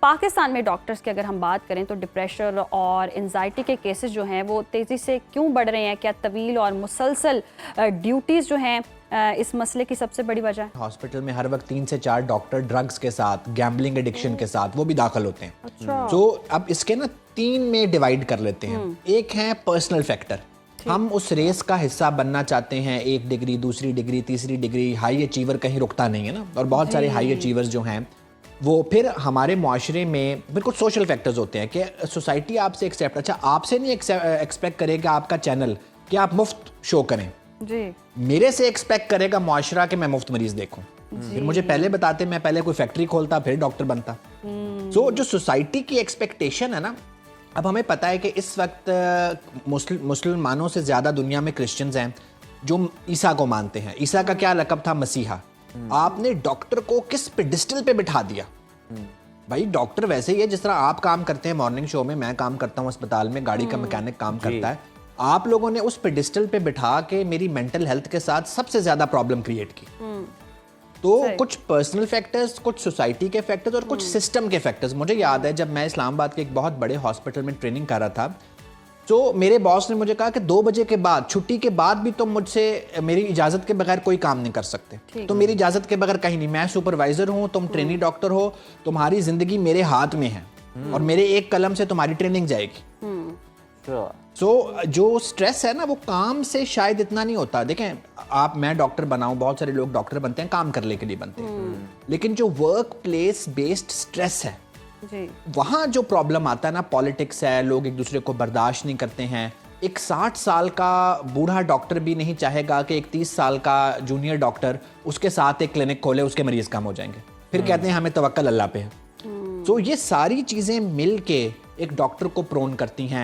پاکستان میں ڈاکٹرز کی اگر ہم بات کریں تو ڈپریشن اور انزائٹی کے کیسز جو ہیں وہ تیزی سے کیوں بڑھ رہے ہیں؟ کیا طویل اور مسلسل ڈیوٹیز جو ہیں اس مسئلے کی سب سے بڑی وجہ ہے؟ ہاسپٹل میں ہر وقت 3 سے 4 ڈاکٹر ڈرگز کے ساتھ، گیمبلنگ ایڈکشن کے ساتھ وہ بھی داخل ہوتے ہیں. اچھا. تو اب اس کے نا 3 میں ڈیوائیڈ کر لیتے ہیں. ایک ہے پرسنل فیکٹر، ہم اس ریس کا حصہ بننا چاہتے ہیں، 1 ڈگری، دوسری ڈگری، تیسری ڈگری، ہائی اچیور کہیں رکتا نہیں ہے نا. اور بہت سارے ہائی اچیورز جو ہیں وہ پھر ہمارے معاشرے میں بالکل سوشل فیکٹرز ہوتے ہیں کہ سوسائٹی آپ سے ایکسیپٹ، اچھا آپ سے نہیں ایکسپیکٹ کرے گا آپ کا چینل کہ آپ مفت شو کریں، جی میرے سے ایکسپیکٹ کرے گا معاشرہ کہ میں مفت مریض دیکھوں. پھر مجھے پہلے بتاتے، میں پہلے کوئی فیکٹری کھولتا پھر ڈاکٹر بنتا. سو جو سوسائٹی کی ایکسپیکٹیشن ہے نا، اب ہمیں پتہ ہے کہ اس وقت مسلمانوں سے زیادہ دنیا میں کرسچنز ہیں جو عیسیٰ کو مانتے ہیں. عیسیٰ کا کیا لقب تھا؟ مسیحا. آپ نے ڈاکٹر کو کس پیڈسٹل پہ بٹھا دیا؟ بھائی ڈاکٹر ویسے ہی ہے جس طرح آپ کام کرتے ہیں مارننگ شو میں، میں کام کرتا ہوں اسپتال میں، گاڑی کا میکینک کام کرتا ہے. آپ لوگوں نے اس پیڈسٹل پہ بٹھا کے میری مینٹل ہیلتھ کے ساتھ سب سے زیادہ پرابلم کریٹ کی. تو کچھ پرسنل فیکٹرز، کچھ سوسائٹی کے فیکٹرز اور کچھ سسٹم کے فیکٹرز. مجھے یاد ہے جب میں اسلام آباد کے ایک بہت بڑے ہاسپٹل میں ٹریننگ کر رہا تھا تو میرے باس نے مجھے کہا کہ 2 بجے کے بعد، چھٹی کے بعد بھی تم مجھ سے میری اجازت کے بغیر کوئی کام نہیں کر سکتے. تو میری اجازت کے بغیر کہیں نہیں. میں سپروائزر ہوں، تم ٹرینی ڈاکٹر ہو، تمہاری زندگی میرے ہاتھ میں ہے اور میرے ایک قلم سے تمہاری ٹریننگ جائے گی. سو جو سٹریس ہے نا وہ کام سے شاید اتنا نہیں ہوتا. دیکھیں آپ، میں ڈاکٹر بناؤں، بہت سارے لوگ ڈاکٹر بنتے ہیں کام کرنے کے لیے بنتے ہیں، لیکن جو ورک پلیس بیسڈ سٹریس ہے وہاں جو پرابلم آتا ہے نا، پالیٹکس ہے، لوگ ایک دوسرے کو برداشت نہیں کرتے ہیں. ایک 60 سال کا بوڑھا ڈاکٹر بھی نہیں چاہے گا کہ ایک 30 سال کا جونیئر ڈاکٹر اس کے ساتھ ایک کلینک کھولے، اس کے مریض کم ہو جائیں گے. پھر کہتے ہیں ہمیں توکل اللہ پہ ہے. تو یہ ساری چیزیں مل کے ایک ڈاکٹر کو پرون کرتی ہیں